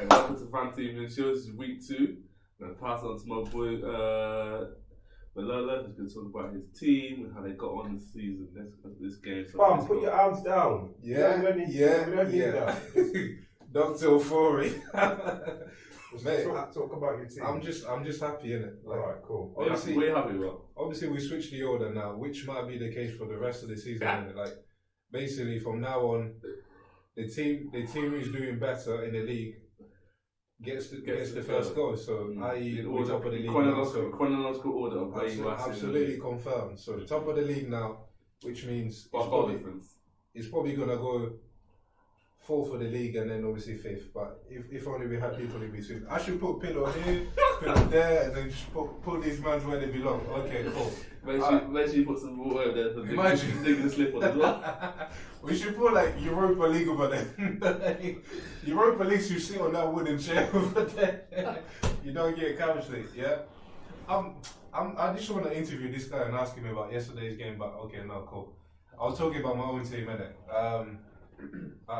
Hey, welcome to FanTVnChill. This is week 2. I'm going to pass on to my boy Malala, who's going to talk about his team and how they got on this season, this game. So Fam, put your arms down. Yeah. Dr. Ofori. Talk about your team. I'm just happy, innit? Like, alright, cool. We're happy, bro. Obviously, we switched the order now, which might be the case for the rest of the season. Innit? Like, basically, from now on, the team who's doing better in the league gets the first goal. So, i.e., we're top of the league now. So chronological order of where you are. Absolutely confirmed. So, the top of the league now, which means it's probably gonna go 4th for the league and then obviously 5th. But if only we had people in between. I should put pillow here, pillow there, and then just put these mans where they belong. Okay, cool. Make sure you put some water there for digging the slip on as well. We should put like Europa League over there. Europa League should sit on that wooden chair over there. You don't get a couch seat, yeah? I just want to interview this guy and ask him about yesterday's game, but okay, no, cool. I was talking about my own team, innit?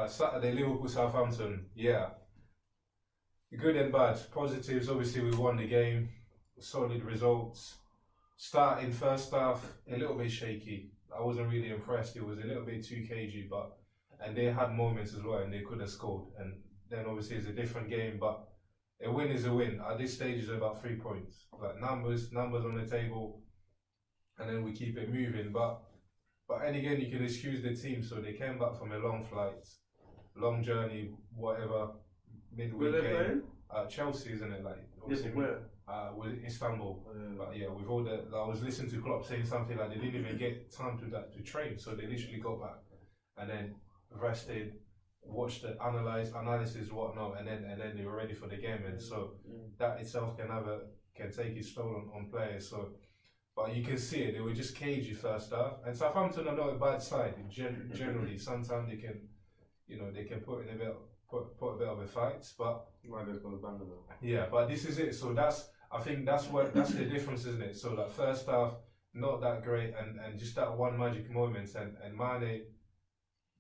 Saturday, Liverpool, Southampton, yeah. Good and bad. Positives, obviously we won the game. Solid results. Starting first half, a little bit shaky. I wasn't really impressed. It was a little bit too cagey, and they had moments as well and they could have scored. And then obviously it's a different game, but a win is a win. At this stage it's about 3 points. Like numbers on the table, and then we keep it moving. But and again, you can excuse the team. So they came back from a long flight, long journey, whatever, midweek game. Chelsea, isn't it? Like, yes, where? With Istanbul. But yeah, with all the, I was listening to Klopp saying something like they didn't even get time to train, so they literally got back and then rested, watched the analysis, whatnot, and then they were ready for the game. And so that itself can take its toll on players. So. But you can see it, they were just cagey first half. And Southampton are not a bad side generally. Sometimes they can put in a bit of a fight. But yeah, but this is it. So I think that's the difference, isn't it? So that first half, not that great, and just that one magic moment, and Mane,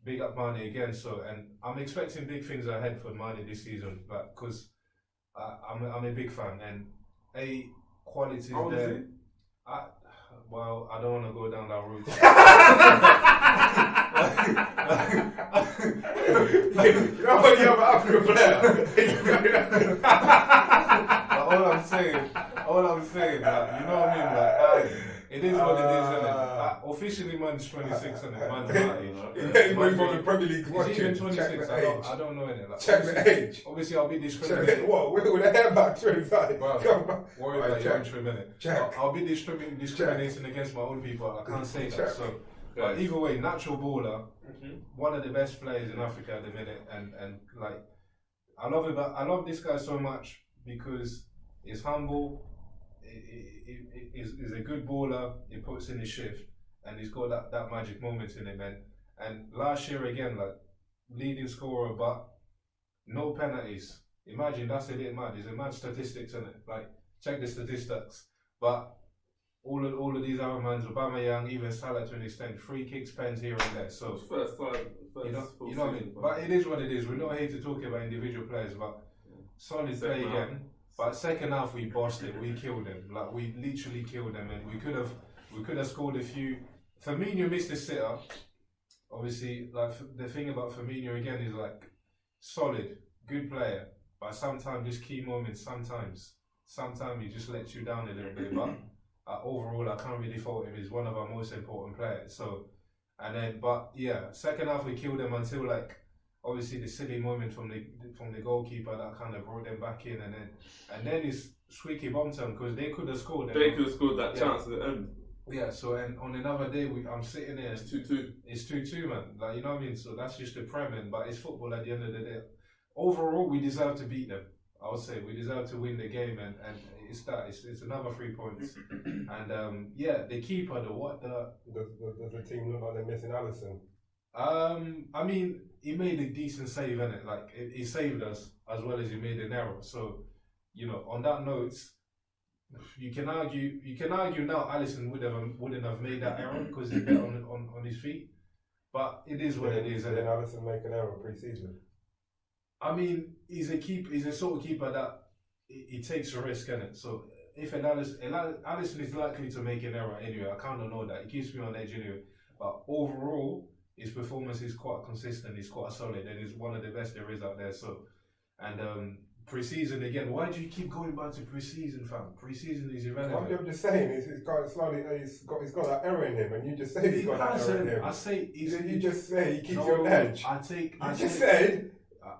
big up Mane again. So, and I'm expecting big things ahead for Mane this season, but because I'm a big fan, and qualities there. I don't want to go down that route. You know when you have an African player. all I'm saying, like, you know what I mean? Like, it is what it is, isn't it? Officially, man's 26, isn't it? Man's 30, you know? Yeah, from the Premier League. Is he even 26? I don't know it. Like, check the age. Obviously, I'll be discriminating. What? With a hair back 25. Worry about your entry minute. I'll be discriminating against my own people. I can't say that. So, but either way, natural baller, one of the best players in Africa at the minute, and like, I love this guy so much because he's humble. He's a good baller. He puts in his shift, and he's got that magic moment in him. And last year again, like, leading scorer, but no penalties. Imagine, that's a bit mad. It's a mad statistics, isn't it? Like, check the statistics. But all of these other mans, Aubameyang, even Salah to an extent, free kicks, pens here and there. So first you know what I mean. But it is what it is. We're not here to talk about individual players, but solid play again. But second half we bossed it. We killed them. Like, we literally killed them, and we could have scored a few. Firmino missed the sitter. Obviously, like, the thing about Firmino again is, like, solid, good player, but sometimes just key moments. Sometimes he just lets you down a little bit. But overall, I can't really fault him. He's one of our most important players. So, but yeah, second half we killed them until, like, obviously the silly moment from the goalkeeper that kind of brought them back in, and then it's squeaky bum time because they could have scored. They could have scored that chance at the end. Yeah, so and on another day I'm sitting there. It's 2-2. It's 2-2, man. Like, you know what I mean? So that's just the premise, but it's football at the end of the day. Overall, we deserve to beat them. I would say we deserve to win the game, and it's that. It's another 3 points. And yeah, the keeper, Does the team look like they're missing Alisson? I mean, he made a decent save, innit? Like, he saved us as well as he made an error. So, you know, on that note, you can argue now Alisson wouldn't have made that error because he's better on his feet. But it is what it is. Did Alisson make an error pre-season? I mean, he's a sort of keeper that he takes a risk, innit? So if Alisson is likely to make an error anyway, I kind of know that. He keeps me on edge anyway. But overall, his performance is quite consistent. He's quite solid, and he's one of the best there is out there. So, and pre-season again. Why do you keep going back to pre-season, fam? Pre-season is irrelevant. I'm just saying, he's got that error in him, and you just say he's got that error in him. I say you just say he keeps your edge. I just said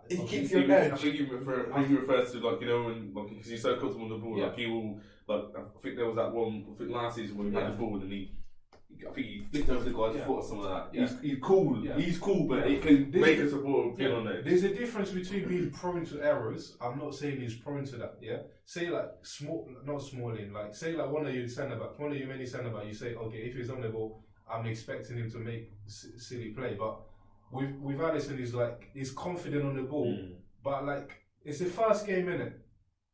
he keeps your edge. I think he refers to, like, you know, when, like, because he's so comfortable on the ball, like, he will, like, I think there was that one, I think last season when he had the ball and I think he flicked over the guy's foot or something like that. He's cool. Yeah. He's cool, but he can make a support feel on it. There's a difference between being prone to errors. I'm not saying he's prone to that. Yeah. Say like not Smalling. Like say like one of your many centre back. You say, okay, if he's on the ball, I'm expecting him to make silly play. But with Alisson, he's confident on the ball, but like it's the first game, innit?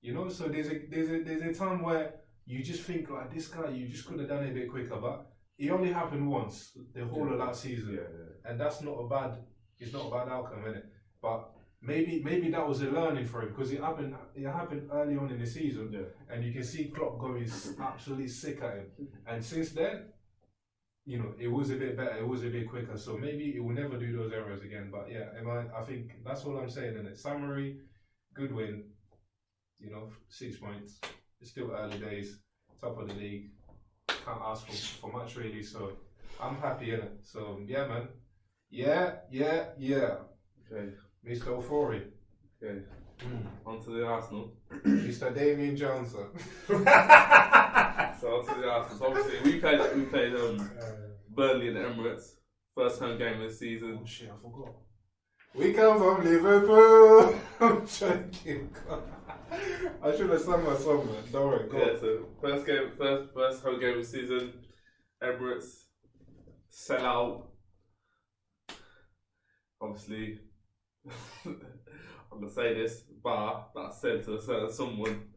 You know, so there's a time where you just think like this guy, you just could have done it a bit quicker, but it only happened once the whole of last season, and that's not a bad. It's not a bad outcome, innit? But maybe that was a learning for him because it happened early on in the season, and you can see Klopp going absolutely sick at him. And since then, you know, it was a bit better. It was a bit quicker. So maybe it will never do those errors again. But yeah, I think that's all I'm saying. In it, summary, good win. You know, 6 points. It's still early days. Top of the league. Can't ask for much really, so I'm happy in it. So yeah, man. Yeah. Okay. Mr. Ofori. Okay. On to the Arsenal. Mr. Damien Johnson. So on to the Arsenal. So obviously we played Burnley in the Emirates. First home game of the season. Oh shit, I forgot. We come from Liverpool. I'm joking. I should have sung my song, man. Don't worry. Go on. So first home game of the season, Emirates, sell out. Obviously, I'm gonna say this bar that I said to a certain someone.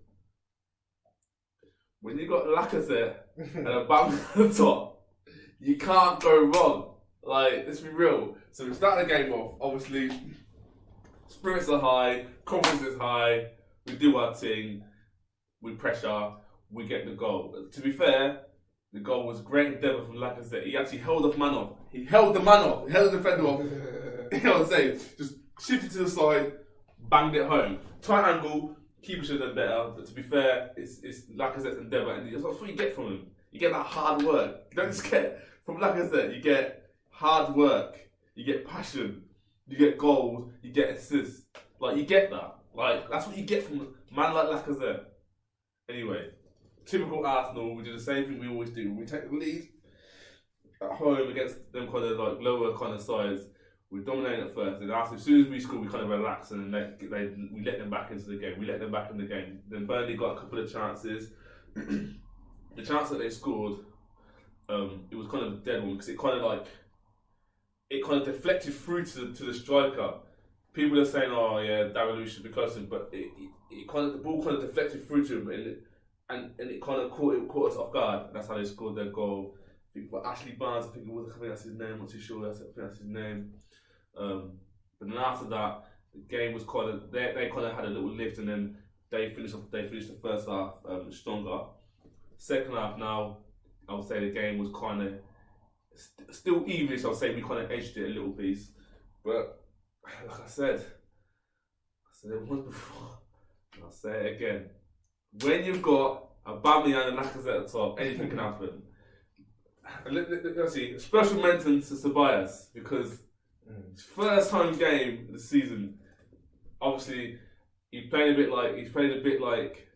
When you got Lacazette and a bam at the top, you can't go wrong. Like, let's be real. So we start the game off. Obviously, spirits are high, confidence is high. We do our thing, we pressure, we get the goal. To be fair, the goal was great endeavour from Lacazette. He actually held the man off. He held the defender off. You know what I'm saying? Just shifted to the side, banged it home. Tight angle, keeper should have done better. But to be fair, it's Lacazette's endeavour, and that's what you get from him. You get that hard work. You don't just get from Lacazette. You get hard work. You get passion. You get goals. You get assists. Like, you get that. Like, that's what you get from a man like Lacazette. Anyway, typical Arsenal, we do the same thing we always do. We take the lead at home against them kind of like lower kind of sides. We dominate at first, and after, as soon as we score, we kind of relax, and then we let them back into the game. We let them back in the game. Then Burnley got a couple of chances. The chance that they scored, it was kind of a dead one because it kind of deflected through to the striker. People are saying, "Oh yeah, Darrell should be close to him," but the ball kind of deflected through to him, and it kind of caught us off guard. And that's how they scored their goal. I think Ashley Barnes, I think that's his name. I'm not too sure. I think that's his name. But then after that, the game was kind of they kind of had a little lift, and then they finished the first half stronger. Second half, now I would say the game was kind of still evenish. I would say we kind of edged it a little piece, but. Like I said it once before, and I'll say it again. When you've got a Aubameyang and Lacazette at the top, anything can happen. And let's see, special mention to Tobias because his first home game of the season, obviously he's played a bit like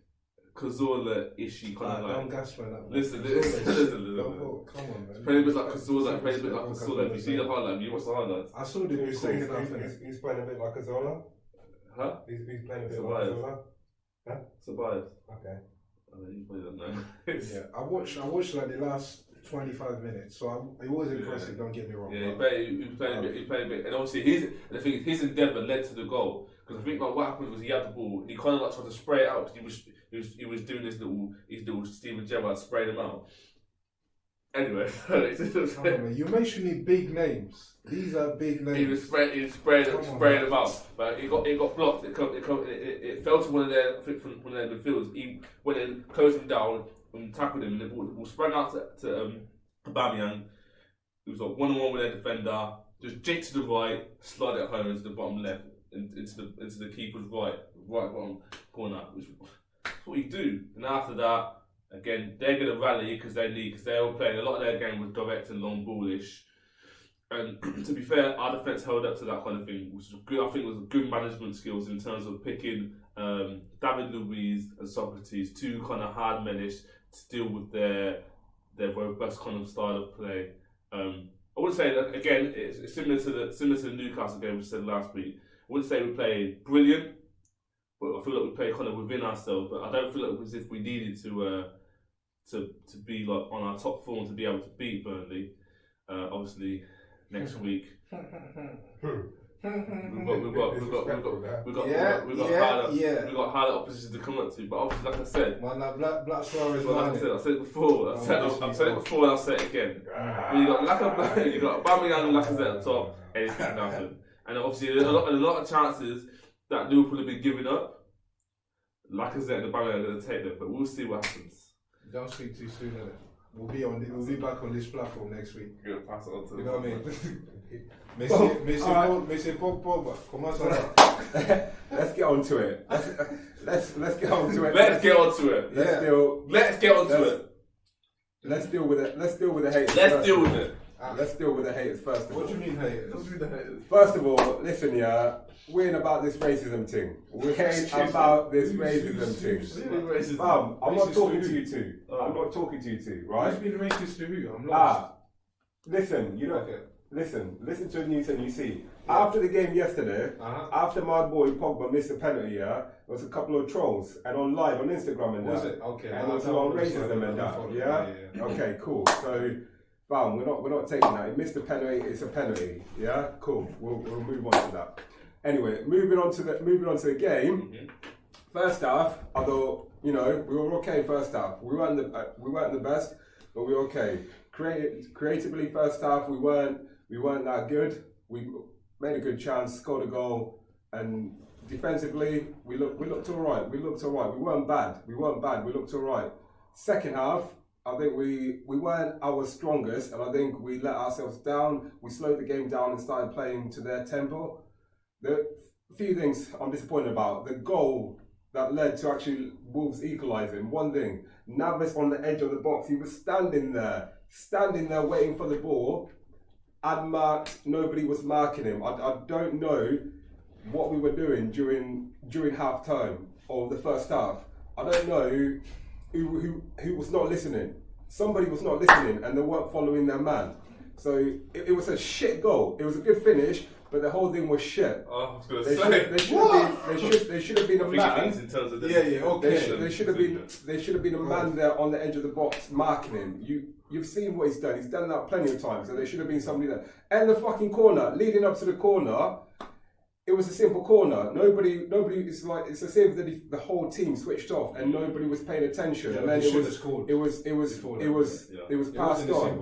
Cazorla-ish, kind of like. Don't gas for that. Listen. Come on, man. He's played a bit like Cazorla. If you see the highlight, you watch the highlights. I saw the He's playing a bit like Cazorla. Huh? He's playing a bit like Cazorla. Huh? Tobias. Okay. You probably don't know. Yeah, I watched like the last 25 minutes, so it was impressive. Don't get me wrong. Yeah, he played a bit, and obviously his endeavour led to the goal. Because I think like what happened was he had the ball and he kind of like tried to spray it out because he was doing his little Steven Gerrard spraying him out. Anyway, Come on, man. You're mentioning big names. These are big names. he was spraying them out, but it got blocked. It fell to one of their, I think, from one of their midfielders. He went in, closed him down, and tackled him. And the ball sprang out to Aubameyang. It was like 1-on-1 with their defender. Just jinked to the right, slide it home into the bottom left, into the keeper's right bottom corner. That's what you do. And after that, again, they're going to rally because they were playing. A lot of their game was direct and long ballish. And to be fair, our defence held up to that kind of thing, which was good. I think it was good management skills in terms of picking David Luiz and Socrates, two kind of hard menish to deal with their robust kind of style of play. I wouldn't say that, again, it's similar to the Newcastle game we said last week. I wouldn't say we played brilliant, but I feel like we played kind of within ourselves. But I don't feel like it was as if we needed to be like on our top form to be able to beat Burnley. Obviously, next week we've got harder opposition to come up to. But obviously, like I said, man, that Black Suarez. Like I said it before. I've said it before, and I'll say it again. When you got Aubameyang and Lacazette at the top, anything can happen. And obviously, a lot of chances that Liverpool have been giving up. Lacazette and Aubameyang are going to take them, but we'll see what happens. Don't speak too soon, innit? We'll be back on this platform next week. You're going to pass it on to you know what I mean? Messi Pogba. Come on, let's get on to it. Let's get on to it. Let's get on to it. Let's deal with it. Let's deal with the haters. Let's deal with it. Let's deal with the haters first of all. What do you mean haters? First of all, listen, yeah, we ain't about this racism thing. We ain't about this racism thing. I'm not talking to you two. I'm not talking to you two, right? Who's been racist to who? I'm lost. Listen, you know, Okay. listen to the news and you see. After the game yesterday, after my boy Pogba missed a penalty, there was a couple of trolls and on live on Instagram and that. Was it? Okay. And also on racism and that. Yeah? Okay, cool. So, we're not taking that. He missed a penalty. It's a penalty. Yeah, cool. We'll move on to that. Anyway, moving on to the game. Mm-hmm. First half, although we were okay. First half, we weren't the best, but we were okay. Creatively, first half, we weren't that good. We made a good chance, scored a goal, and defensively, we looked all right. We weren't bad. We looked all right. Second half, I think we weren't our strongest, and I think we let ourselves down. We slowed the game down and started playing to their tempo. The few things I'm disappointed about. The goal that led to actually Wolves equalising. One thing, Navas on the edge of the box. He was standing there waiting for the ball. Unmarked, nobody was marking him. I don't know what we were doing during half time or the first half. I don't know who was not listening. Somebody was not listening and they weren't following their man. So it was a shit goal. It was a good finish, but the whole thing was shit. Oh, I was going to say. There should have been a man. In terms of okay. There should have been a man there on the edge of the box marking him. You've seen what he's done. He's done that plenty of times. So there should have been somebody there. And the fucking corner, leading up to the corner, it was a simple corner. Nobody. It's as if the whole team switched off and nobody was paying attention. Yeah, and then it was passed on.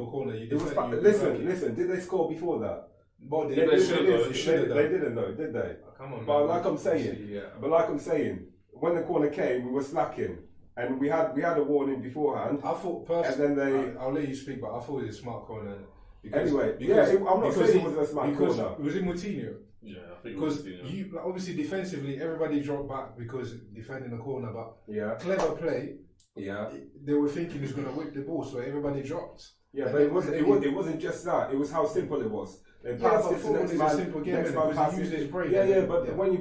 Listen. Did they score before that? But They didn't though, did they? Come on, But man. like I'm saying, when the corner came, we were slacking, and we had a warning beforehand. I thought personally, and then I'll let you speak, but I thought it was a smart corner. I'm not saying it was a smart corner. Was it Moutinho? Yeah, I think Because obviously defensively, everybody dropped back because defending the corner, but Yeah, clever play. yeah. They were thinking he was going to whip the ball, so everybody dropped. Yeah, And but then it wasn't just that. It was how simple it was. They Yeah, passed but it to football next is a man, simple game, next innit? man Because passes he uses his brain. But when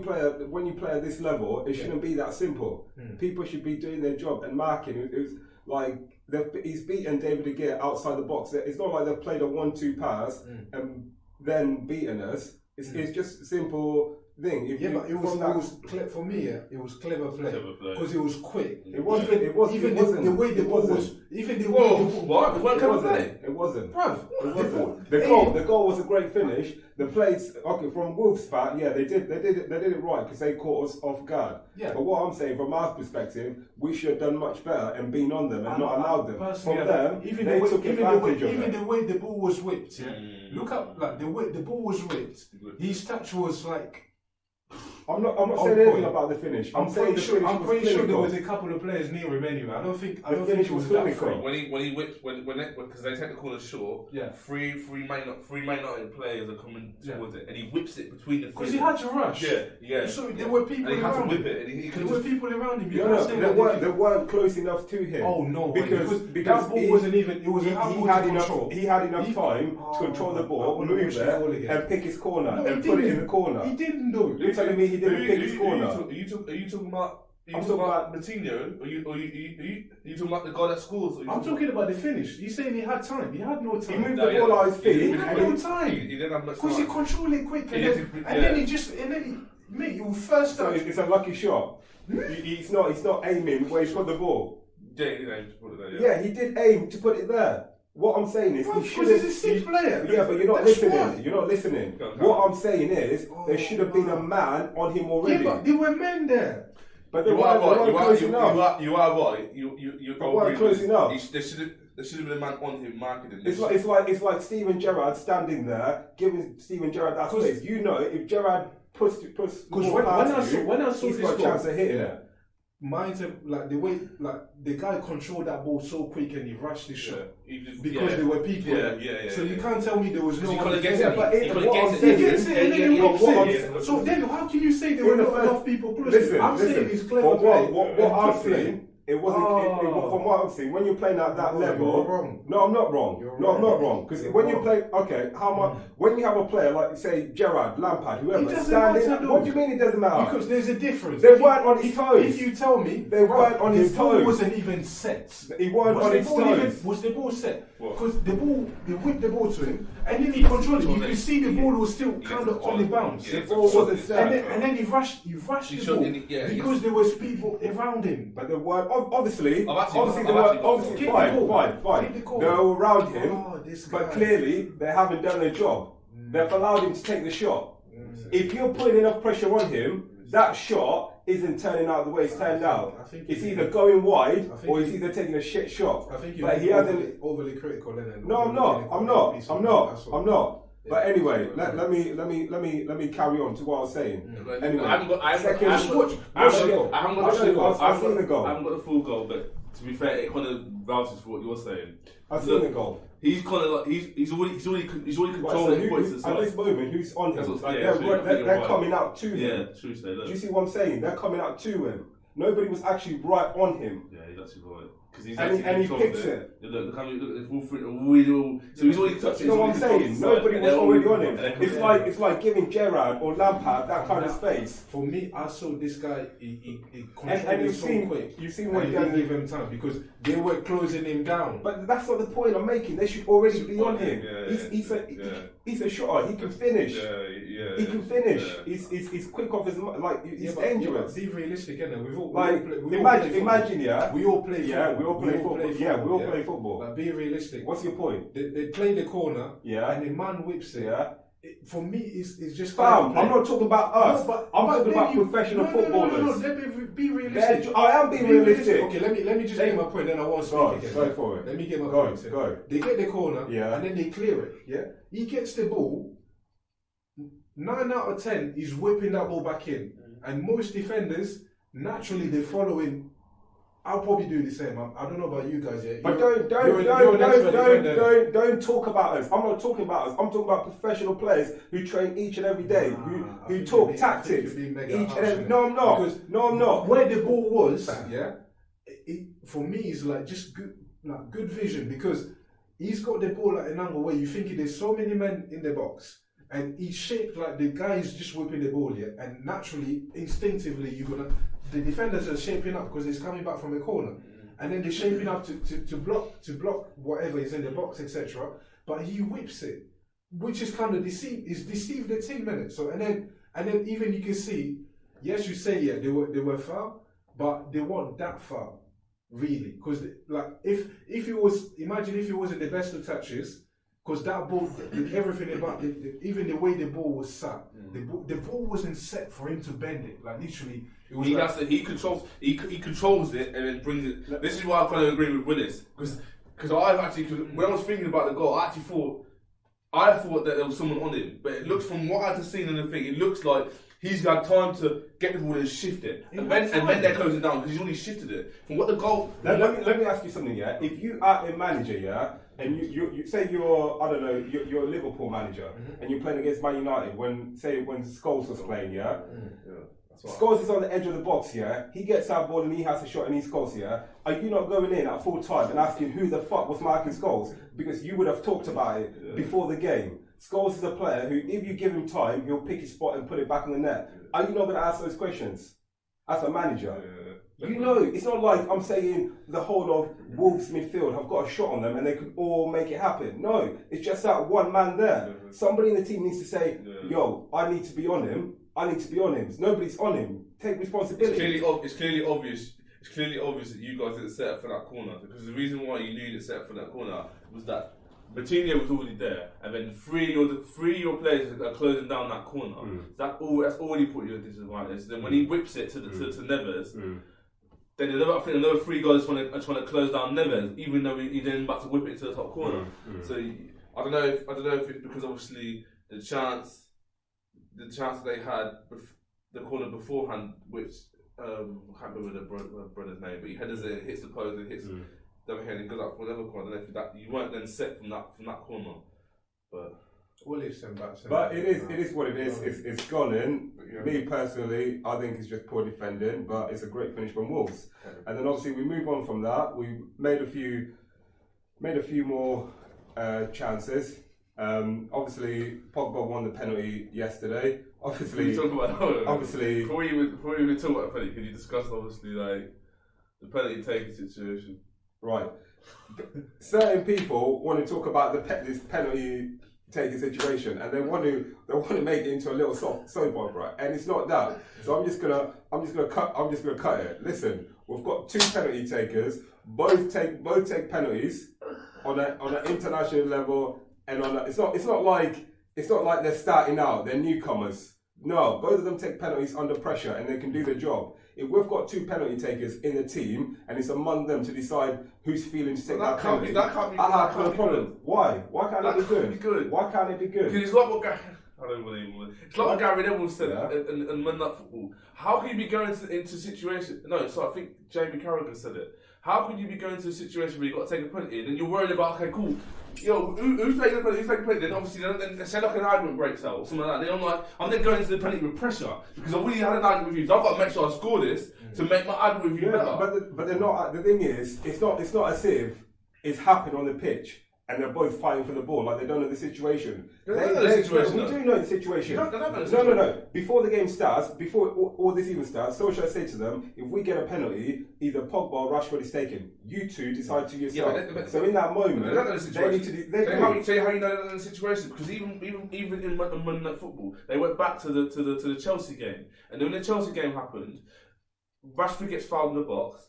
you play at this level, it shouldn't be that simple. People should be doing their job and marking. It was like he's beaten David De Gea outside the box. It's not like they've played a 1-2 pass and then beaten us. It's just simple thing. If Yeah, you, but it was for me. Yeah, it was clever play because it was quick. It wasn't. It wasn't. Even it wasn't, the way the it ball wasn't. was. Even the way Whoa, the ball. what? It weren't It clever wasn't. play. It wasn't. Bruv, It wasn't. The goal was a great finish. The plays, okay, from Wolves' part, yeah, they did it right because they caught us off guard. Yeah. But what I'm saying, from our perspective, we should have done much better and been on them and not allowed them. From them, even they the way, took even advantage the way, of even it. the way the ball was whipped. Yeah, look up like the way the ball was whipped. His touch was like. I'm not saying point. anything about the finish. I'm saying the finish I'm was pretty sure there clinical. was a couple of players near him anyway. I don't think finish it was was that clinical. free. When he whips because they take the corner short. Yeah. Three Man United players are coming towards it, and he whips it between the. Because he had to rush. Yeah. So there were people And he had to around whip him. it, and he There could were just. people around him. You No, can't no, say they weren't close enough to him. Oh no, way. because that ball wasn't even. It was he a ball had to enough. control. He had enough time to control the I ball, wanna move watch the goal it, again. and pick his corner No, and he put it in didn't. the corner. He didn't do. You're telling me he didn't pick his corner? Are you talking about? I'm talking about Matinho? Or you talking about the guy that scores? I'm talking about the finish. He's saying he had time. He had no He time. moved the ball out his feet. He had no time. He didn't have much Because he time. controlled it quick, and Yeah, then he mate, you first So touch. it's a lucky shot. He's not aiming where he's got the ball. Yeah, he didn't put it there. Yeah, he did aim to put it there. What I'm saying is, he Because shouldn't. he's a sick player. Yeah, but you're not That's listening. why. You're not listening. Go on. What I'm saying is, there should have been a man on him already. Yeah, but there were men there. But they You are weren't right. close enough. You are right. You They weren't close enough. There should have been a man on him marking him. It's like Steven Gerrard standing there, giving Steven Gerrard that space. You know, if Gerrard puts the ball when I past you, when I saw he's this got a goal, chance of hitting it. like the way the guy controlled that ball so quick and he rushed his shot because Yeah. there were people. Yeah. So you can't tell me there was no He one. couldn't get there. it. but He it- couldn't what get I'm it. saying He gets it and then he whips it. So then how can you say there were In the not first- enough people close? Listen, I'm saying it's clever From play. what I've seen, it wasn't. From what I've seen, when you're playing at that No, level, you're wrong. No, I'm not wrong. You're No, I'm wrong. not wrong. Because You're when you wrong. play, okay, how much? When you have a player like say Gerrard, Lampard, It whoever, doesn't standing, matter, though. what do you mean it doesn't matter? Because there's a difference. They weren't on his toes. If you tell me They weren't on his the ball toes. wasn't even set. He weren't on his toes. Was the ball set? What? Because the ball, they whipped the ball to him, and then he controlled it. You could see the ball was still kind of on the bounce. Yeah, The ball wasn't set. And then he rushed He the shot ball in the- yeah, because there was people around him. But they weren't. Obviously, I've actually they got- were I've actually obviously got- fine. Keep the call. They were around him, Oh, this but guy. clearly they haven't done their job. They've allowed him to take the shot. If you're putting enough pressure on him, that shot isn't turning out the way it's turned out. I think It's you- either going wide I think or you- he's either taking a shit shot. I think But he you're hasn't. overly critical. No, I'm not. I'm not. But anyway, let me carry on to what I was saying. Anyway, I haven't got I've seen the the goal. I haven't got the full goal, but to be fair, it kind of vouches for what you're saying. I've seen the goal. He's kind of like he's already Right, controlling points so as at well. this moment, who's on him? That's what's- Like, yeah, they're right. coming out to him. Yeah, true. Say Do look. you see what I'm saying? They're coming out to him. Nobody was actually right on him. Yeah, he's actually right. Because he's And he actually controlled picks it. Look, the full front, really. So he's already touched. You know what I'm saying? Nobody was already on him. It's like giving Gerrard or Lampard that kind of space. For me, I saw this guy. He controlled And it you've so seen quick. what he And he done. didn't give him time because they were closing him down. But that's not the point I'm making. They should already be on him. He's a shotter. He can finish. He can finish. He's quick off his he's dangerous. Be realistic, innit? We all Imagine, yeah. We all play. Yeah, we all play football. Yeah, we all yeah? play football. Like, be realistic. What's your point? They play the corner. Yeah. And the man whips it. Yeah. For me, it's just. Fam, I'm not talking about us. No, I'm talking about then professional No, footballers. let be realistic. I am being Be realistic. Okay, let me just get my point, then I won't speak again. Go for it. Let me get my Go, point. go. They get the corner, Yeah. and then they clear it. Yeah, he gets the ball. 9 out of 10, he's whipping that ball back in, and most defenders naturally they're following. I'll probably do the same. I don't know about you guys yet. But You're an expert defender. don't talk about us. I'm not talking about us. I'm talking about professional players who train each and every day, who talk tactics. Each and every. No, I'm not. No, I'm not. Where the ball was, yeah, for me, it's like just good vision because he's got the ball at an angle where you think there's so many men in the box. And he's shaped like the guy is just whipping the ball, yeah. And naturally, instinctively, the defenders are shaping up because he's coming back from a corner, and then they're shaping up to block whatever is in the box, etc. But he whips it, which is kind of deceived the team in it. So and then And then even you can see, yes, you say they were foul, but they weren't that foul, really. Because like if it was, imagine if it wasn't the best of touches, because that ball, everything about even the way the ball was set, the ball wasn't set for him to bend it. Like literally, it was. He controls it and then brings it. This is why I kind of agree with Willis because I've actually when I was thinking about the goal, I thought that there was someone on him, but it looks from what I've seen in the thing, it looks like he's got time to get the ball and shift it, and then they're closing down because he's already shifted it. From what the goal. Let me ask you something, yeah. If you are a manager, yeah, and you say you're, I don't know, you're a Liverpool manager, and you're playing against Man United when Scholes was playing, yeah. Scholes is on the edge of the box, yeah. He gets our ball and he has a shot and he scores, yeah. Are you not going in at full time and asking who the fuck was marking Scholes? Because you would have talked about it before the game. Scholes is a player who, if you give him time, he'll pick his spot and put it back in the net. Are you not going to ask those questions as a manager? You know, it's not like I'm saying the whole of Wolves midfield have got a shot on them and they could all make it happen. No, it's just that one man there. Somebody in the team needs to say, yo, I need to be on him. I need to be on him. Nobody's on him. Take responsibility. It's clearly obvious. It's clearly obvious that you guys didn't set up for that corner because the reason why you knew you didn't set up for that corner was that Coutinho was already there, and then three of your players are closing down that corner. That's already put you at a disadvantage. Then when he whips it to Neves, then I think another three guys are trying to close down Neves, even though he then about to whip it to the top corner. So I don't know if it's because obviously the chance that they had the corner beforehand, which I can't remember the brother's name, but he headers it, hits the post, and hits the other head and goes up for another corner. I don't know if you weren't then set from that corner, but But it is what it is. It's gone in. Me personally, I think it's just poor defending, but it's a great finish from Wolves. And then obviously we move on from that. We made a few more chances. Obviously, Pogba won the penalty yesterday. Obviously, before you even talk about the penalty, can you discuss obviously like the penalty taking situation? Right. Certain people want to talk about this penalty taking situation, and they want to make it into a little soap opera, and it's not that. So I'm just gonna cut it. Listen, we've got two penalty takers. Both take penalties on an international level. And it's not like they're starting out, they're newcomers. No, both of them take penalties under pressure and they can do the job. If we've got two penalty takers in the team and it's among them to decide who's feeling to take that penalty, that can't be problem. Why? Why can't it be good? Why can't it be good? Because it's like what Gary Neville said and Men That Football. How can you be going into situations? No, so I think Jamie Carragher said it. How can you be going to a situation where you've got to take a penalty and then you're worried about, okay, cool, yo, who's taking the penalty? Who's taking the penalty? Then obviously, then say like an argument breaks out or something like that. Then I'm then going into the penalty with pressure because I've already had an argument with you. So I've got to make sure I score this to make my argument with you better. But they're not. The thing is, it's not as if it's happened on the pitch and they're both fighting for the ball like they don't know the situation. They know the situation. We do know the situation. No. Before the game starts, before all this even starts, Solskjaer said to them, if we get a penalty, either Pogba or Rashford is taken. You two decide to yourself. So in that moment, they need to. Tell you how you know they're in the situation because even in Monday Night Football, they went back to the Chelsea game, and then when the Chelsea game happened, Rashford gets fouled in the box.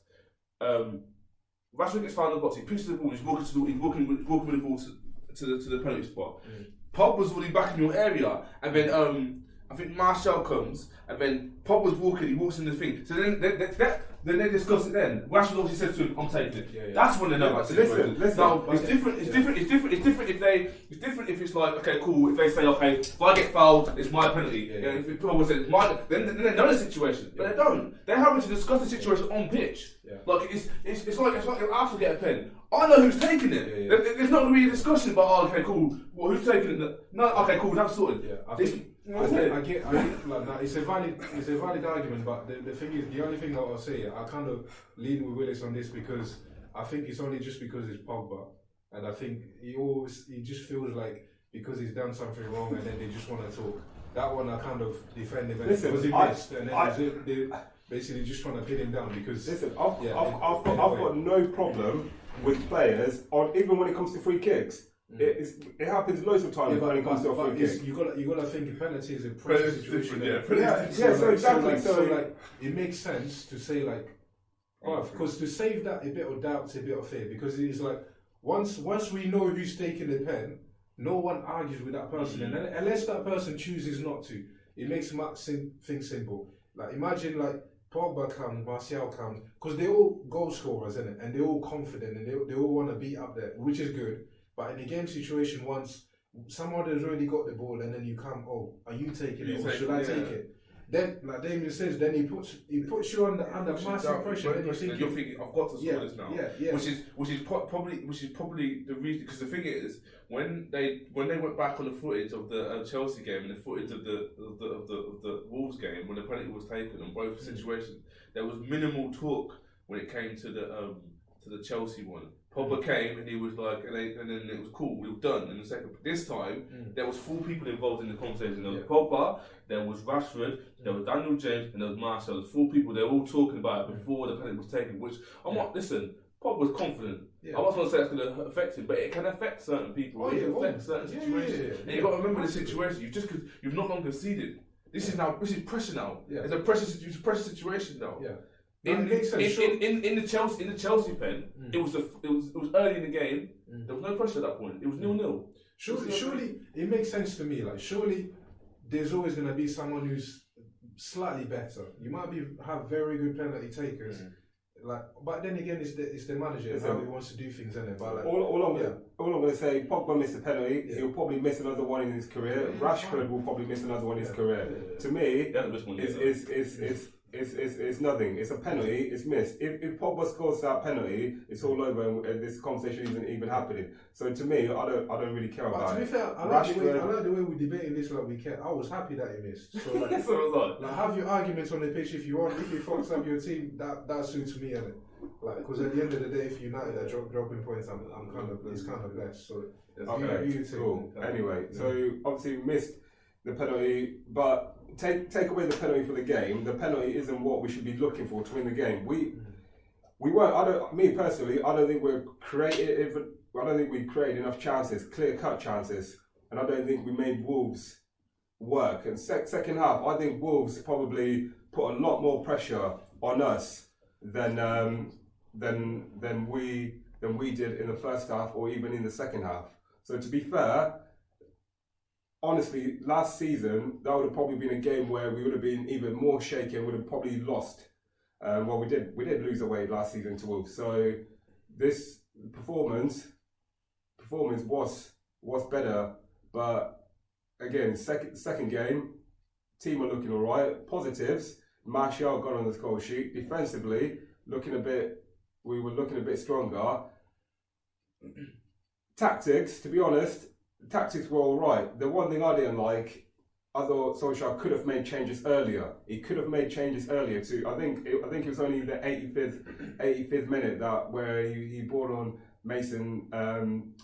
He pushes the ball, he's walking with the ball to the penalty spot. Pogba's already back in your area, and then I think Martial comes, and then Pogba's walking, he walks in the thing. So then they discuss it then. Rashford obviously says to him, I'm taking it. Yeah. That's when they know about it. Listen. Now, it's different if it's like, okay, cool, if they say, okay, if I get fouled, it's my penalty. If Pogba says it's mine, then they know the situation. But they don't. They're having to discuss the situation on pitch. Yeah. Like it's like if Arsenal get a pen. I know who's taking it. There's not going to be a discussion about, oh, okay, cool, well, who's taking it? No, okay, cool, that's sorted. Yeah, I get like that. It's a valid argument, but the thing is, the only thing I'll say, I kind of lean with Willis on this because I think it's only just because it's Pogba, and I think he just feels like because he's done something wrong, and then they just want to talk. That one I kind of defend him because he missed, and then they basically just trying to pin him down because. Listen, I've got no problem with players on even when it comes to free kicks. It happens loads of times when it comes to a free kick. You gotta think penalty is a pressure situation. So exactly. So it makes sense to say like, because to save that a bit of doubt, a bit of fear, because it's like once we know who's taking the pen, no one argues with that person, and unless that person chooses not to, it makes things simple. Like imagine like Pogba comes, Martial comes, because they're all goal scorers, isn't it? And they're all confident and they all want to be up there, which is good. But in a game situation, once someone has already got the ball and then you come, oh, are you taking it or should I take it? Then, like Damien says, then he puts you under massive pressure. Then you're thinking, I've got to score this now. Yeah. Which is probably the reason, because the thing is, when they went back on the footage of the Chelsea game and the footage of the Wolves game when the penalty was taken in both situations, there was minimal talk when it came to the Chelsea one. Pogba came and he was like, and then it was cool, we were done in the second. This time, there was 4 people involved in the conversation. There was Pogba, there was Rashford, there was Daniel James, and there was Martial. There was 4 people, they were all talking about it before the penalty was taken, which, listen, Pogba's confident. Yeah. I'm not going to say it's going to affect him, but it can affect certain people. It can affect certain situations. And you've got to remember the situation, you've not long conceded. This is pressure now. Yeah. It's a pressure situation now. Yeah. In the Chelsea pen, it was early in the game. There was no pressure at that point. It was 0-0. Surely it makes sense to me. Like surely there's always going to be someone who's slightly better. You might have very good penalty takers. Like, but then again, it's the manager how he wants to do things, isn't it? But like, all I'm going to say, Pogba missed a penalty. He'll probably miss another one in his career. Rashford will probably miss another one in his career. To me, it's nothing. It's a penalty. It's missed. If Pogba scores that penalty, it's all over, and this conversation isn't even happening. So to me, I don't really care about it. To be fair, I like the way we're debating this like we care. I was happy that he missed. So like, have your arguments on the pitch if you want. If you fucks up your team, that suits me, innit? Like, because at the end of the day, if United are dropping points, it's kind of less. So cool. Anyway, so obviously we missed the penalty, but take away the penalty for the game. The penalty isn't what we should be looking for to win the game. We weren't. Me personally, I don't think we're creative. I don't think we created enough chances, clear-cut chances, and I don't think we made Wolves work. And second half, I think Wolves probably put a lot more pressure on us than we did in the first half or even in the second half. So to be fair, honestly, last season, that would have probably been a game where we would have been even more shaken, would have probably lost. We did lose away last season to Wolves. So this performance was better. But again, second game, team are looking all right. Positives, Martial got on the score sheet. Defensively, we were looking a bit stronger. Tactics, to be honest, tactics were all right. The one thing I didn't like, I thought Solskjaer could have made changes earlier. He could have made changes earlier too. I think it was only the 85th minute where he brought on Mason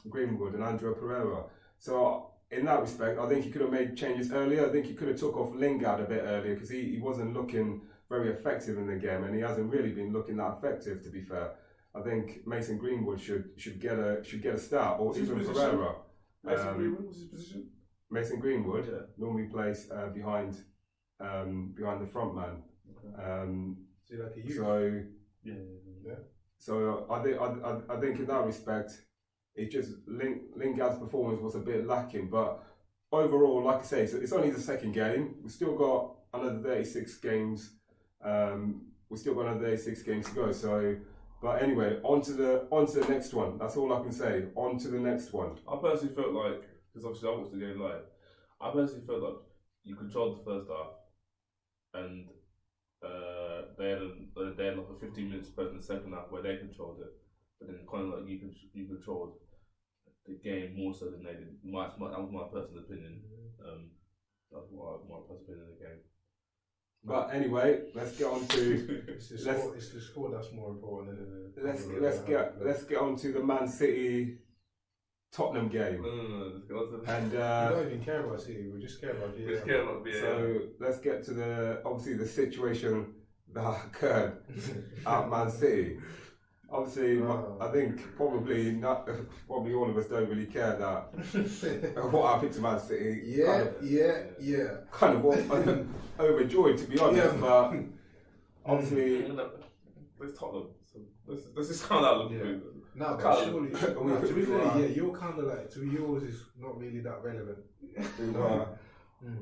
Greenwood and Andrea Pereira. So in that respect, I think he could have made changes earlier. I think he could have took off Lingard a bit earlier because he wasn't looking very effective in the game, and he hasn't really been looking that effective, to be fair. I think Mason Greenwood should get a start, or even Pereira. Mason Greenwood, what's his position? Mason Greenwood normally plays behind the front man. So I think in that respect, it just Lingard's performance was a bit lacking. But overall, like I say, so it's only the second game. We've still got another 36 games. To go. So, but anyway, on to the next one. That's all I can say. On to the next one. I personally felt like, because obviously I watched the game live, I personally felt like you controlled the first half, and they had like a 15 minutes spent in the second half where they controlled it, but then kind of like you controlled the game more so than they did. That was my personal opinion. That's my personal opinion of the game. But anyway, let's get on to it's the score that's more important. Let's get on to the Man City Tottenham game. No. And we don't even care about City. We just care about V.A.R. So let's get to the situation that occurred at Man City. obviously, I think probably not. Probably all of us don't really care that what happened to Man City. Kind of overjoyed, to be honest. But obviously, there's Tottenham. So let's just count out Liverpool. No, but surely, to be fair, you're kind of like, to yours is not really that relevant.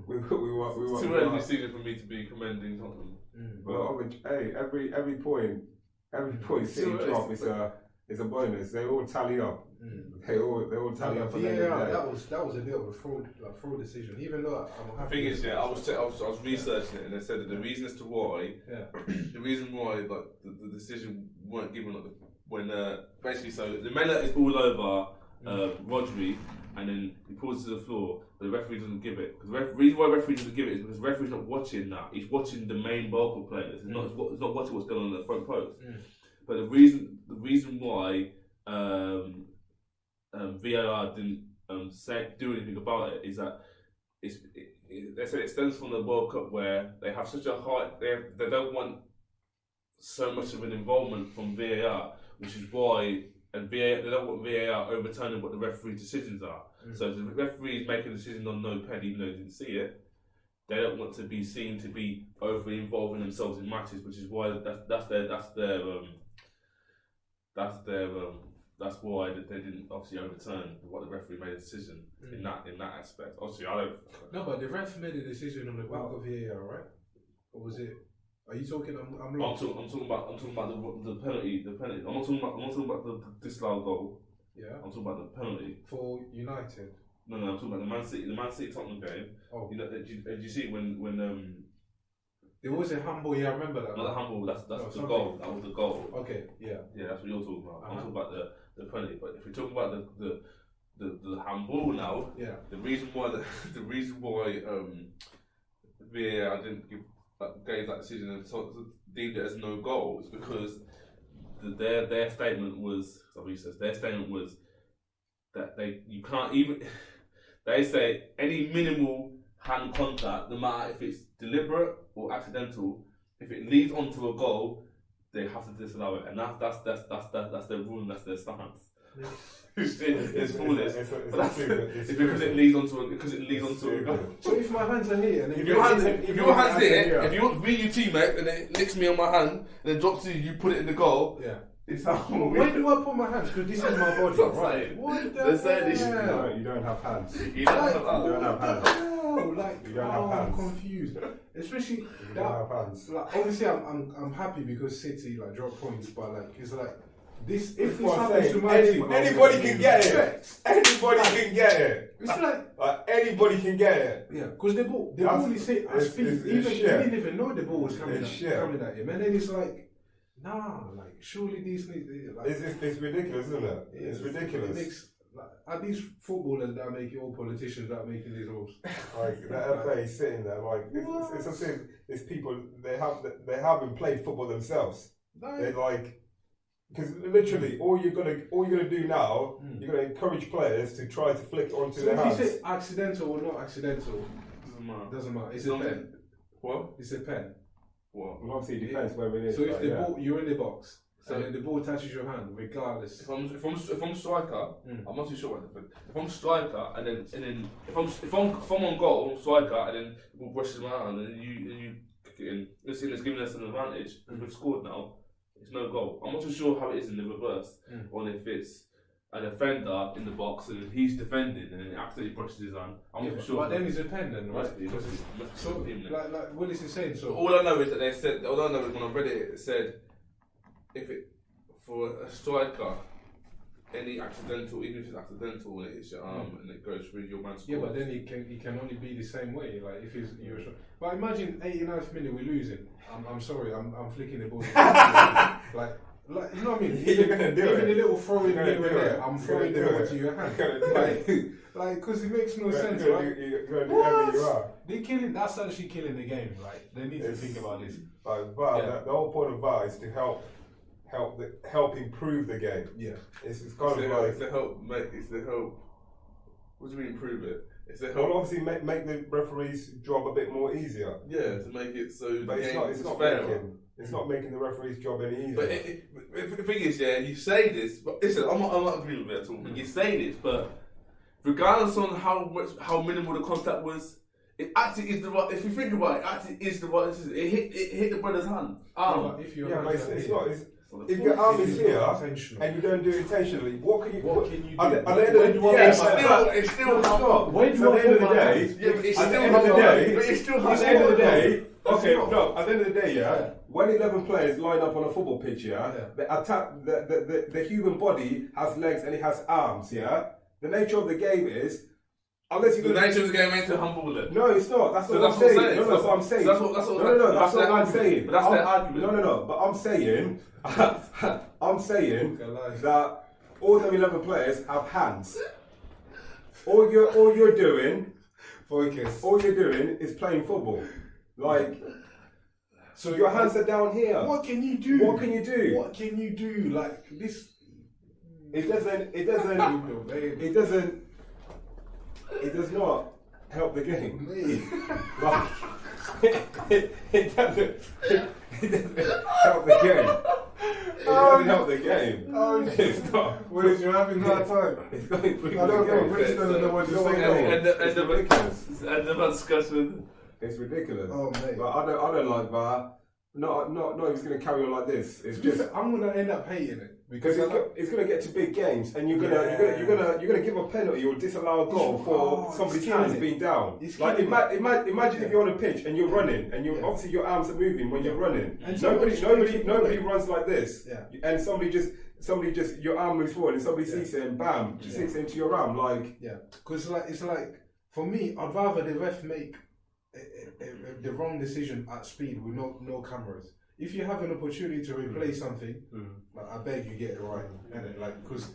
we Too early this season for me to be commending Tottenham. Well, hey, every point City drop is a bonus. They all tally up. They all tally up. Yeah, that was a bit of a fraud decision. Even though I'm happy. The thing is, I was researching it, and they said that the reason as to why, the reason why like the decision weren't given like when basically so the Mena is all over Rodri, and then he pulls to the floor, but the referee doesn't give it. Because the reason why the referee doesn't give it is because the referee's not watching that. He's watching the main bulk of players. He's not watching what's going on in the front post. But the reason why V.A.R. didn't do anything about it is that they said it stems from the World Cup where they have such a high they don't want so much of an involvement from V.A.R., which is why they don't want V.A.R. overturning what the referee's decisions are. So if the referee is making a decision on no pen even though they didn't see it, they don't want to be seen to be overly involving themselves in matches, which is why that's why they didn't obviously overturn what the referee made a decision in that aspect. Obviously, I don't. No, but the ref made a decision on the back of VAR, right? Or was it? Are you talking? I'm lost. I'm talking about the penalty. The penalty. I'm not talking about the disallowed goal. Yeah. I'm talking about the penalty for United. No, I'm talking about the Man City Tottenham game. Oh. You know, did you see when there was a handball, yeah, I remember that. Not a handball, that's the goal. That was the goal. Okay, yeah. Yeah, that's what you're talking about. I'm talking about the penalty. But if you're talking about the handball now, the reason why VAR didn't gave that decision and deemed it as no goal is because their statement was that you can't even they say any minimal hand contact, no matter if it's deliberate or accidental, if it leads onto a goal, they have to disallow it, and that's their rule and that's their stance. It's foolish, but that's because it leads onto a goal. So if my hands are here, and if your hands here, if you want to be your teammate and it licks me on my hand and then drops to you, put it in the goal. Yeah. It's how why do I put my hands? Because this is my body, right? What the hell? No, you don't have hands. You don't have hands. Like, you don't have hands. I'm confused. Especially you don't have hands. Like, obviously, I'm happy because City like drop points, but like it's like this. If this happens to my team, anybody can get it. Anybody can get it. It's like anybody can get it. Yeah, because the ball is hit at speed. Even he didn't even know the ball was coming at him, and then it's like. Nah, like surely these like it's ridiculous, isn't it? It's ridiculous. It makes, like, are these footballers that are making all politicians that are making these rules? Like the FA sitting there, like it's something. It's people they haven't played football themselves. They're like, because literally all you're gonna do now, you're gonna encourage players to try to flick onto their hands. So if you say accidental or not accidental, doesn't matter. It's a pen. What? It's a pen. Well, obviously it depends where it is. So if the ball, you're in the box, so then the ball touches your hand, regardless. If I'm striker, I'm not too sure what happened. If I'm striker and then if I'm on goal, striker, and then the ball brushes my hand and then you kick it in, it's giving us an advantage because we've scored now. It's no goal. I'm not too sure how it is in the reverse, or if it's a defender in the box and he's defending and then it accidentally brushes his hand. I'm not sure. But then it's a pen then, right? So, like Willis is saying, so all I know is that they said. All I know is when I read it said if it for a striker, any accidental, even if it's accidental, when it hits your arm and it goes through your man's. Yeah, but then he can only be the same way. Like if you're. But imagine 89th minute we're losing. I'm sorry, I'm flicking the ball. like you know what I mean? You're gonna do it. Even a little throwing here and there, I'm throwing the ball to your hand. Like, because it makes no sense, right? You're gonna do whatever you are. They're killing. That's actually killing the game, right? They need to think about this. Like VAR, the whole point of VAR is to help improve the game. Yeah, it's kind of like it's to help. What do you mean improve it? It's to help. Well, obviously make the referee's job a bit more easier. Yeah, to make it so but the game it's not fair. making. It's not making the referee's job any easier. But the thing is, yeah, you say this, but listen, I'm not agreeing with it at all. You say this, but regardless on how minimal the contact was, it actually is the right. If you think about it, actually is the right decision. It hit the brother's hand. But if you're it's not. If your arm is here and you don't do it intentionally, what can you do? At the end of the day, it's still not. At the end of the day, okay, no. At the end of the day, yeah. When 11 players line up on a football pitch, the human body has legs and it has arms, yeah. The nature of the game is. Unless the nature of the game ain't to humble it. No, it's not. That's what I'm saying. No, that's what I'm saying. That's what I'm saying. But that's their argument. No. But I'm saying that all them 11 players have hands. All you're doing is playing football. Like, so your hands are down here. What can you do? What can you do? What can you do? Like this. It does not help the game. Like, it doesn't help the game. It doesn't help the game. It's not. What is you having hard time? It's going through I don't the know. game. Rich doesn't know what to say. It's ridiculous. And the discussion. It's ridiculous. Oh mate. But I don't like that. Not if it's going to carry on like this. It's just. I'm gonna end up hating it because it's going to get to big games, and you're gonna give a penalty or disallow a goal for somebody's hands being down. Like imagine if you're on a pitch and you're running, and obviously your arms are moving when you're running. And nobody runs like this. Yeah. And somebody just your arm moves forward, and somebody sees it and bam, just hits into your arm like. Yeah. Because it's like for me, I'd rather the ref make the wrong decision at speed with no cameras. If you have an opportunity to replay something, like, I beg you get it right, innit? Like, because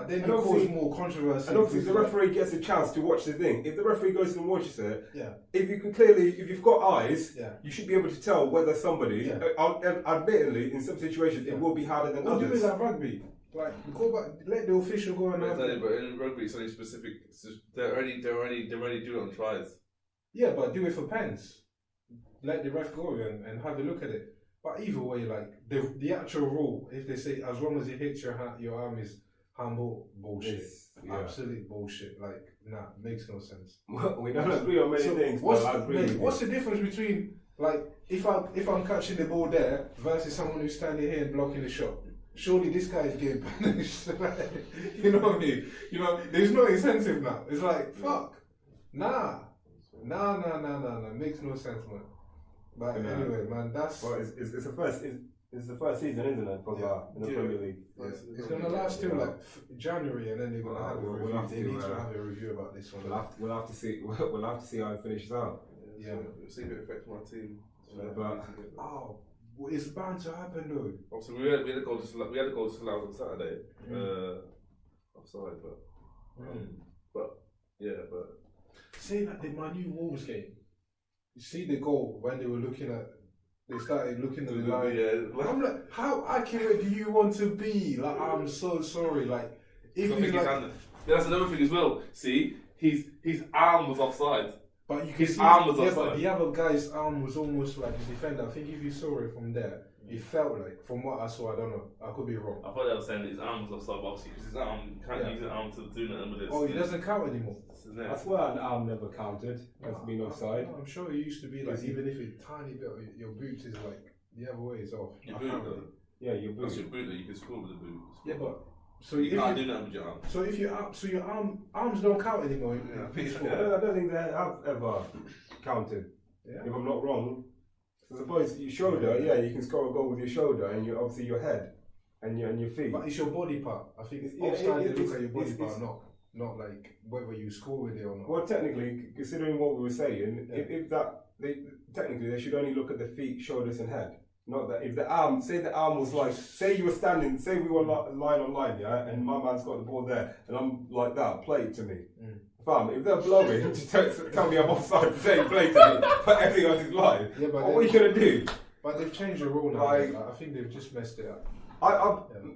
then you cause more controversy. And obviously, the referee gets a chance to watch the thing. If the referee goes and watches it, if you've got eyes, you should be able to tell whether somebody. Admittedly, in some situations, it will be harder than others. Do it like rugby. Like, go back, let the official go and have it. But in rugby, it's only specific. They're already doing it on tries. Yeah, but do it for pens. Let the ref go and have a look at it. But either way, like the actual rule, if they say as long as it hits your hand, your arm is handball, bullshit. Absolute bullshit. Like, makes no sense. We don't agree on many things. What's the difference between like if I'm catching the ball there versus someone who's standing here and blocking the shot? Surely this guy is getting punished. You know what I mean? You know, there's no incentive now. It's like fuck. Nah. It makes no sense, man. But anyway, man, that's. Well, it's the first season, isn't it, for in the Premier League? It's gonna last till like January, and then they're gonna have a review. They need to have a review about this one. We'll have to see. We'll have to see how it finishes out. Yeah, we'll see if it affects my team. It's bound to happen though. Obviously, we had a goal disallowed on Saturday. Offside, but say that in my new Wolves game. You see the goal when they started looking at the line. Yeah. I'm like, how accurate do you want to be? Like, I'm so sorry. Like, if he's like, that's another thing as well. See, his arm was offside. But you can his arm was offside. But the other guy's arm was almost like the defender. I think if you saw it from there, it felt like, from what I saw, I don't know, I could be wrong. I thought they were saying that his arm was offside, obviously, because his arm, you can't use his arm to do nothing with it. Oh, he doesn't count anymore. That's why an arm never counted as being offside. I'm sure it used to be like, even if a tiny bit of your boot is like, the other way is off. Your boot, though. Yeah, your boot. That's your boot, though. You can score with the boot. Yeah, but. So you can't do nothing with your arm. So if your arms don't count anymore. I don't think they have ever counted. Yeah. If I'm not wrong. So suppose your shoulder, you can score a goal with your shoulder and obviously your head and your feet. But it's your body part. I think it's offside to look at your body part, not like whether you score with it or not. Well, technically, considering what we were saying, technically they should only look at the feet, shoulders, and head. Not that if the arm, say the arm was like, say you were standing, say we were line on line, and my man's got the ball there, and I'm like that, play it to me. Fam, if they're blowing to tell me I'm offside, say play to me, but everything else is live. Yeah, but what are you gonna do? But they've changed the rule now. I think they've just messed it up.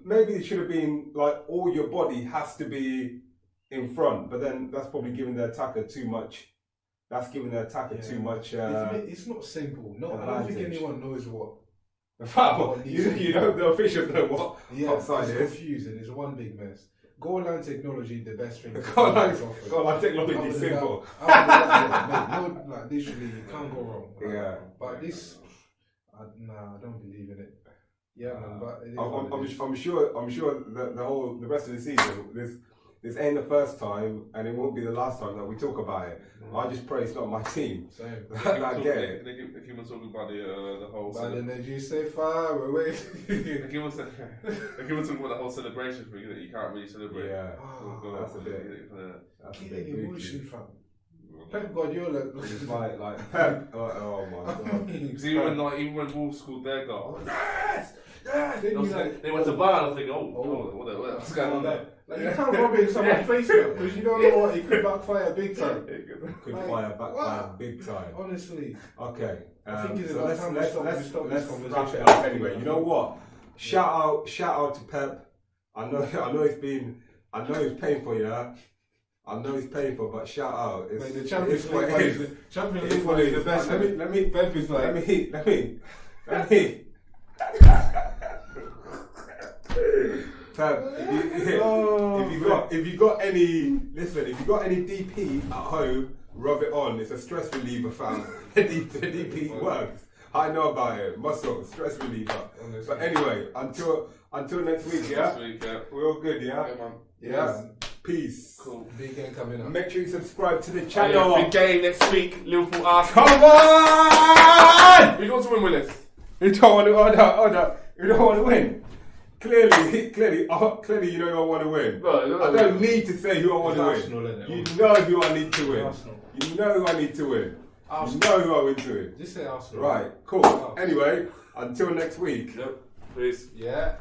Maybe it should have been like all your body has to be in front, but then that's probably giving the attacker too much. That's giving the attacker too much. It's not simple. No, I don't think anyone knows what Fam, you know the officials know what offside it's is. confusing. It's one big mess. Goal line technology, the best thing. Goal line technology Other is than simple. that, like literally, you can't go wrong. Yeah. But this, I don't believe in it. Yeah, man. But it is I'm sure the rest of the season, this ain't the first time, and it won't be the last time that we talk about it. I just pray it's not my team. Same. I get it. They keep on talking about the whole. But then they just say far away. They keep on talking about the whole celebration thing that you can't really celebrate. Yeah, That's a bit. Killing emotion, fam. Pep Guardiola. It's like Pep. Oh my god. Because even when Wolves scored their goal, yes. Then They went to V.A.R. and I think, what's going on there? Like, you can't rub it in someone's face because you don't know what, it could backfire big time. Could backfire big time. Honestly. Okay. I think it's So about time let's this wrap conversation. it up anyway. You know what? Shout out to Pep. I know it's painful, yeah. I know it's painful, but shout out. It's, Like the Champions it's what League it is. Champions It's League what it is the is. best. Let me Pep is like. let me. Pep, if you got any DP at home, rub it on. It's a stress reliever, fam. The DP works. I know about it. Muscle, stress reliever. Honestly. But anyway, until next week, yeah? Next week, yeah. We're all good, yeah? Yeah, man. Yeah. Peace. Cool. Big game coming up. Make sure you subscribe to the Oh, channel. yeah, big game next week. Liverpool Arsenal. Come on! We got to win, Willis. You don't want to order. You don't want to win. Clearly, you know who I want to win. No, I don't need to say who I want to Arsenal, win. innit? You know who I need to win. Arsenal. You know who I need to win. Arsenal. You know who I win to win. Just say Arsenal. Right, cool. Anyway, until next week. Yep. Peace. Yeah.